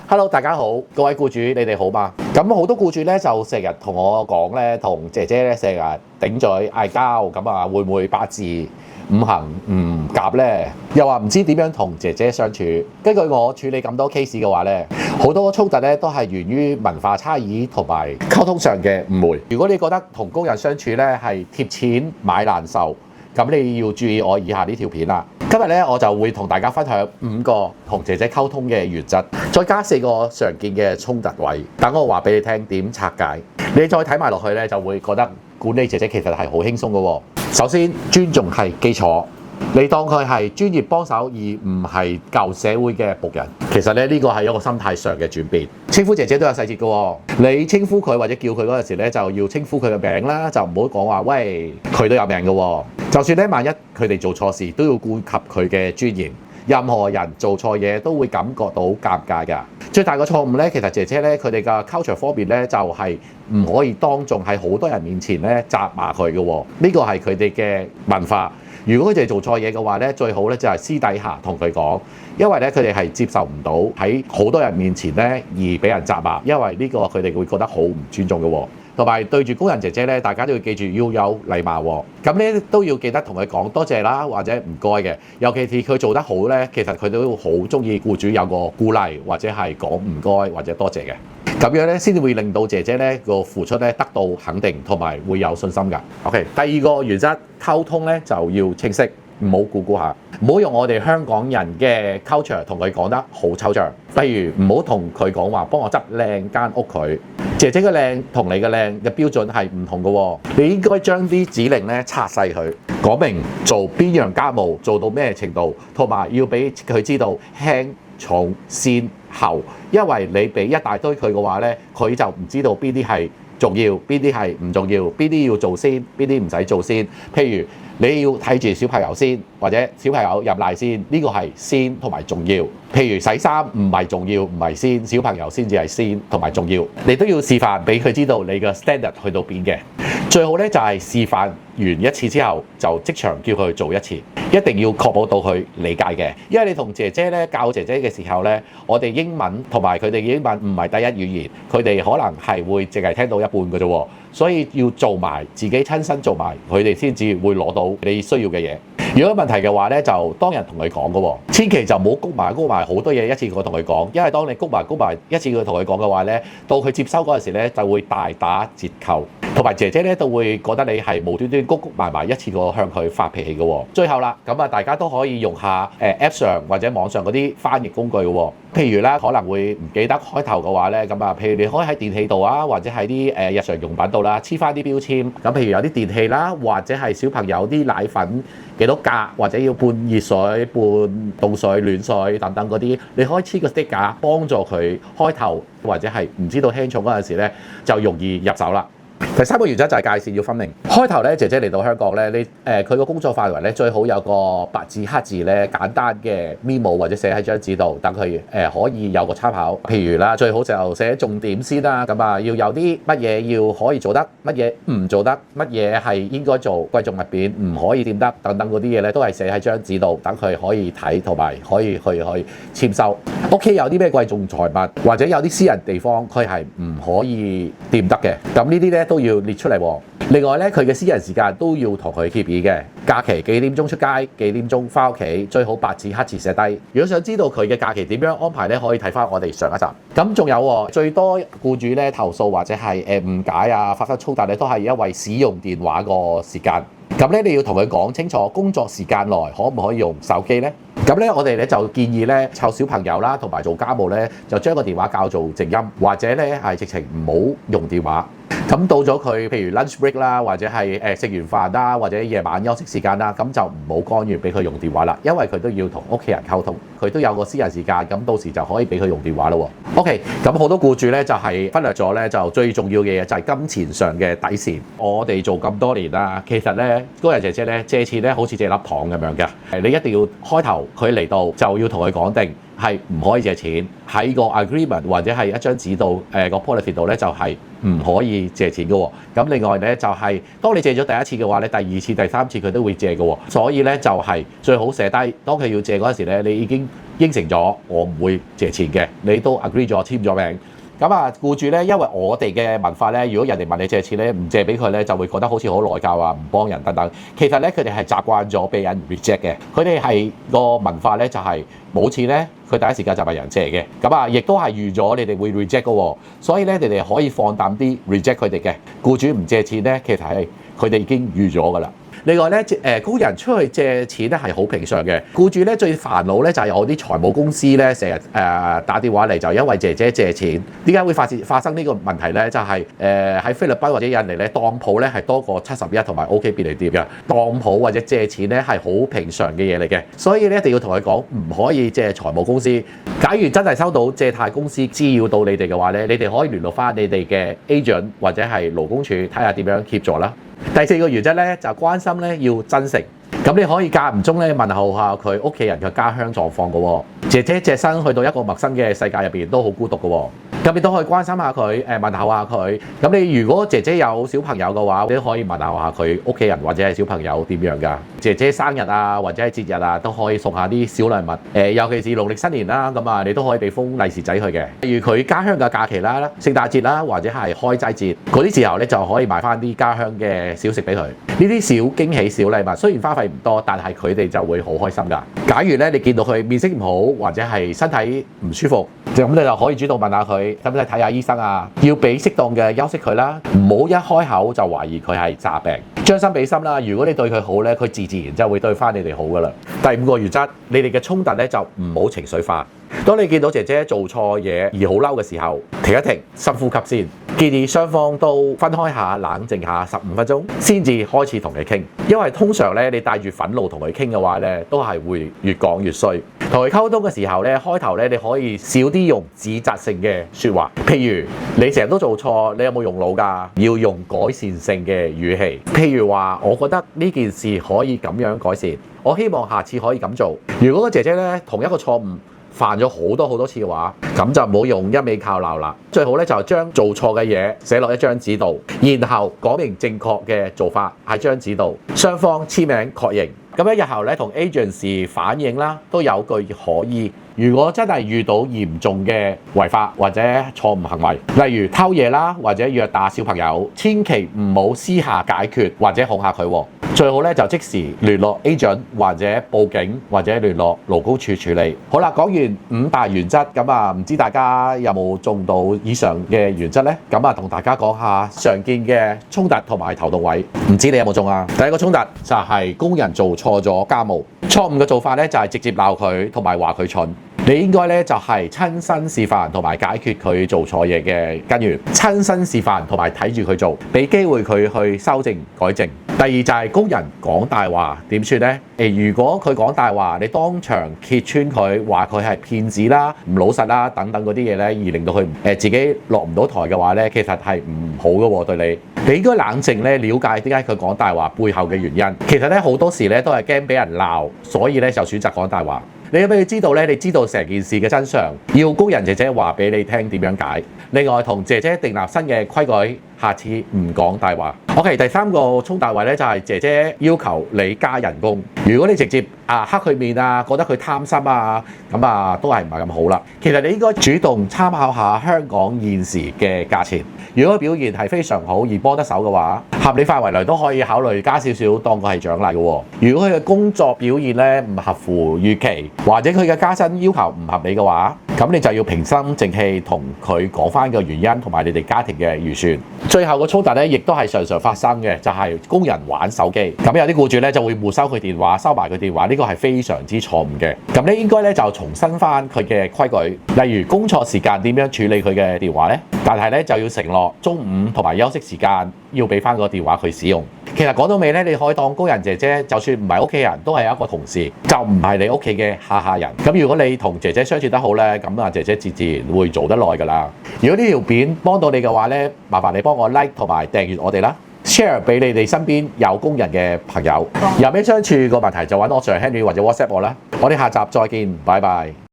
Hello， 大家好，各位僱主，你哋好嘛？咁好多僱主咧就成日同我講咧，同姐姐咧成日頂嘴嗌交，咁啊會唔會八字五行唔夾咧？又話唔知點樣同姐姐相處。根據我處理咁多 case 嘅話咧，好多衝突咧都係源於文化差異同埋溝通上嘅誤會。如果你覺得同工人相處咧係貼錢買難受，咁你要注意我以下呢條片啦。今日咧我就會同大家分享5個同姐姐溝通嘅原則，再加4個常見嘅衝突位。等我話俾你聽點拆解，你再睇埋落去咧就會覺得管理姐姐其實係好輕鬆嘅喎。首先，尊重係基礎，你當佢係專業幫手而唔係舊社會嘅僕人。其實咧呢個係一個心態上嘅轉變。稱呼姐姐都有細節嘅喎，你稱呼佢或者叫佢嗰陣時咧就要稱呼佢嘅名啦，就唔好講話喂佢都有名嘅喎。就算咧萬一佢哋做錯事，都要顧及佢嘅尊嚴。任何人做錯嘢都會感覺到尷尬㗎。最大嘅錯誤咧，其實姐姐咧佢哋嘅 culture 方面咧就係唔可以當眾喺好多人面前咧責罵佢嘅喎。呢個係佢哋嘅文化。如果佢哋做錯嘢嘅話咧，最好咧就係私底下同佢講，因為咧佢哋係接受唔到喺好多人面前咧而俾人責罵，因為呢個佢哋會覺得好唔尊重嘅喎。同埋對住工人姐姐咧，大家都要記住要有禮貌喎。咁咧都要記得同佢講多謝啦，或者唔該嘅。尤其是佢做得好咧，其實佢都好中意僱主有個鼓勵，或者係講唔該或者多謝嘅。咁樣咧先至會令到姐姐咧個付出咧得到肯定，同埋會有信心㗎。OK， 第2個原則溝通咧就要清晰，唔好估估下，唔好用我哋香港人嘅 culture 同佢講得好抽象。例如唔好同佢講話幫我執靚間屋佢。姐姐嘅靚同你嘅靚嘅標準係唔同嘅喎，你應該將啲指令咧拆細佢，講明做邊樣家務做到咩程度，同埋要俾佢知道輕重先後，因為你俾一大堆佢嘅話咧，佢就唔知道邊啲係重要，邊啲係唔重要，邊啲要做先，邊啲唔使做先。譬如你要睇住小朋友先，或者小朋友入奶先，呢個係先同埋重要。譬如洗衫唔係重要，唔係先，小朋友先至係先同埋重要。你都要示範俾佢知道你嘅 standard 去到邊嘅。最好咧就係示範完一次之後就即場叫佢做一次，一定要確保到佢理解嘅。因為你同姐姐咧教姐姐嘅時候咧，我哋英文同埋佢哋嘅英文唔係第一語言，佢哋可能係會淨係聽到一半嘅啫喎，所以要做埋自己親身做埋，佢哋先至會攞到你需要嘅嘢。如果有問題嘅話咧，就當日同佢講嘅喎，千祈就唔好谷埋好多嘢一次過同佢講，因為當你谷埋一次過同佢講嘅話咧，到佢接收嗰陣時咧就會大打折扣，同埋姐姐咧都會覺得你係無端端谷埋一次過向佢發脾氣嘅喎。最後啦，咁啊大家都可以用下App 上或者網上嗰啲翻譯工具嘅喎，譬如啦可能會唔記得開頭嘅話咧，咁啊譬如你可以喺電器度啊，或者喺啲日常用品度啦黐翻啲標籤，咁譬如有啲電器啦，或者係小朋友啲奶粉幾多格，或者要半熱水、半凍水、暖水等等嗰啲，你可以黐個 sticker 幫助佢開頭，或者係唔知道輕重嗰陣時咧就容易入手啦。第3個原則就係界線要分明。開頭咧，姐姐嚟到香港咧，你佢個工作範圍咧最好有個白紙黑字咧簡單嘅 memo 或者寫喺張紙度，等佢可以有個參考。譬如啦，最好就寫重點先啦。咁啊，要有啲乜嘢要可以做得，乜嘢唔做得，乜嘢係應該做，貴重物件唔可以掂得等等嗰啲嘢咧，都係寫喺張紙度，等佢可以睇同埋可以去簽收。屋企有啲咩貴重財物，或者有啲私人地方，佢係唔可以掂得嘅。咁呢啲咧都要列出嚟喎。另外咧，佢嘅私人時間都要同佢協議嘅。假期幾點鐘出街，幾點鐘翻屋企，最好白紙黑字寫低。如果想知道佢嘅假期點樣安排咧，可以睇翻我哋上一集。咁仲有喎，最多僱主咧投訴或者係誤解啊，發生衝突咧，都係因為使用電話個時間。咁咧，你要同佢講清楚，工作時間內可唔可以用手機咧？咁咧，我哋咧就建議咧，湊小朋友啦，同埋做家務咧，就將個電話校做靜音，或者咧係直情唔好用電話。咁到咗佢，譬如 lunch break 啦，或者係食完飯啦，或者夜晚休息時間啦，咁就唔好干預俾佢用電話啦，因為佢都要同屋企人溝通，佢都有個私人時間，咁到時就可以俾佢用電話咯喎。OK， 咁好多僱主咧就係忽略咗咧，就最重要嘅嘢就係金錢上嘅底線。我哋做咁多年啦，其實咧工人姐姐咧借錢咧好似借粒糖咁樣嘅，你一定要開頭佢嚟到就要同佢講定。係唔可以借錢，喺個 agreement 或者係一張紙度個 policy 度咧就係唔可以借錢嘅喎。咁另外咧就係當你借咗第一次嘅話咧，第二次、第三次佢都會借嘅喎。所以咧就係最好寫低，當佢要借嗰陣時咧，你已經應承咗我唔會借錢嘅，你都 agree 咗簽咗名。咁啊，僱主咧，因為我哋嘅文化咧，如果人哋問你借錢咧，唔借俾佢咧，就會覺得好似好內疚啊，唔幫人等等。其實咧，佢哋係習慣咗俾人 reject 嘅。佢哋係個文化咧，就係冇錢咧，佢第一時間就問人借嘅。咁啊，亦都係預咗你哋會 reject 嘅喎。所以咧，你哋可以放膽啲 reject 佢哋嘅。僱主唔借錢咧，其實係佢哋已經預咗㗎啦。另外咧，工人出去借錢咧係好平常嘅。僱主咧最煩惱咧就係有啲財務公司咧成日打電話嚟，就因為姐姐借錢。點解會發生呢個問題咧？就係喺菲律賓或者印尼咧，當鋪咧係多過71同埋 OK 便利店嘅。當鋪或者借錢咧係好平常嘅嘢嚟嘅，所以咧一定要同佢講唔可以借財務公司。假如真係收到借貸公司滋擾到你哋嘅話咧，你哋可以聯絡翻你哋嘅 agent 或者係勞工處睇下點樣協助啦。第4個原則咧就關心咧要真誠，咁你可以間唔中咧問候下佢屋企人嘅家鄉狀況嘅喎。姐姐隻身去到一個陌生嘅世界入邊都好孤獨嘅喎，咁你都可以關心下佢，問候下佢。咁你如果姐姐有小朋友嘅話，你都可以問候下佢屋企人或者係小朋友點樣㗎。姐姐生日啊或者係節日啊都可以送下啲小禮物，尤其是農曆新年啦，咁啊你都可以俾封利是仔佢嘅。例如佢家鄉嘅假期啦、聖誕節啦或者係開齋節嗰啲時候咧，就可以買翻啲家鄉嘅小食俾佢。呢啲小驚喜、小禮物雖然花費唔多，但係佢哋就會好開心㗎。假如咧你見到佢面色唔好或者係身體唔舒服，咁你就可以主動問下佢，使唔使睇下醫生啊？要俾適當嘅休息佢啦，唔好一開口就懷疑佢係詐病。將心比心啦，如果你對佢好咧，佢自然就會對翻你哋好噶啦。第5個原則，你哋嘅衝突咧就唔好情緒化。當你見到姐姐做錯嘢而好嬲嘅時候，停一停，深呼吸先。建議雙方都分開下，冷靜下15分鐘，先至開始同佢傾。因為通常咧，你帶住憤怒同佢傾嘅話咧，都係會越講越衰。同佢溝通嘅時候咧，開頭咧你可以少啲用指責性嘅説話，譬如你成日都做錯，你有冇用腦㗎？要用改善性嘅語氣，譬如話我覺得呢件事可以咁樣改善，我希望下次可以咁做。如果個姐姐咧同一個錯誤犯咗好多次嘅話，咁就唔好用一味靠鬧啦。最好咧就將做錯嘅嘢寫落一張紙度，然後講明正確嘅做法喺張紙度，雙方簽名確認。咁喺日後咧同 agency 反映啦，都有據可依。如果真係遇到嚴重嘅違法或者錯誤行為，例如偷嘢啦或者虐打小朋友，千祈唔好私下解決或者恐嚇佢喎。最好咧就即時聯絡 agent 或者報警或者聯絡勞工處處理。好啦，講完5大原則，咁啊唔知大家有冇中到以上嘅原則呢？咁啊同大家講下常見嘅衝突同埋頭痛位，唔知你有冇中啊？第一個衝突就係工人做錯咗家務，錯誤嘅做法咧就係直接鬧佢同埋話佢蠢。你應該咧就係親身示範同埋解決佢做錯嘢嘅根源，親身示範同埋睇住佢做，俾機會佢去修正改正。第二就係工人講大話點算呢？如果佢講大話，你當場揭穿佢，話佢係騙子啦、唔老實啦等等嗰啲嘢咧，而令到佢自己落唔到台嘅話咧，其實係唔好嘅喎對你。你應該冷靜咧，了解點解佢講大話背後嘅原因。其實咧好多時咧都係驚俾人鬧，所以咧就選擇講大話。你要俾佢知道咧，你知道成件事嘅真相，要工人姐姐話俾你聽點樣解。另外同姐姐訂立新嘅規矩，下次唔講大話。OK， 第3個衝突位咧就係姐姐要求你加人工。如果你直接黑佢面啊，覺得佢貪心啊，咁都係唔係咁好啦。其實你應該主動參考下香港現時嘅價錢。如果表現係非常好而幫得手嘅話，合理範圍內都可以考慮加少少當個係獎勵嘅喎。如果佢嘅工作表現咧唔合乎預期，或者佢嘅加薪要求唔合理嘅話，咁你就要平心靜氣同佢講翻個原因同埋你哋家庭嘅預算。最後個衝突咧，亦都係常常發生嘅，就係工人玩手機。咁有啲僱主咧就會沒收佢電話，收埋佢電話，呢個係非常之錯誤嘅。咁咧應該咧就重新翻佢嘅規矩，例如工作時間點樣處理佢嘅電話咧，但係咧就要承諾中午同埋休息時間要俾翻個電話佢使用。其實講到尾咧，你可以當工人姐姐，就算唔係屋企人都係一個同事，就唔係你屋企嘅下人。咁如果你同姐姐相處得好咧，咁姐姐自然會做得耐㗎啦。如果呢條片幫到你嘅話咧，麻煩你幫我 like 同埋訂閱我哋啦 ，share 俾你哋身邊有工人嘅朋友。有咩相處個問題就揾我 Sir Henry 或者 WhatsApp 我啦。我哋下集再見，拜拜。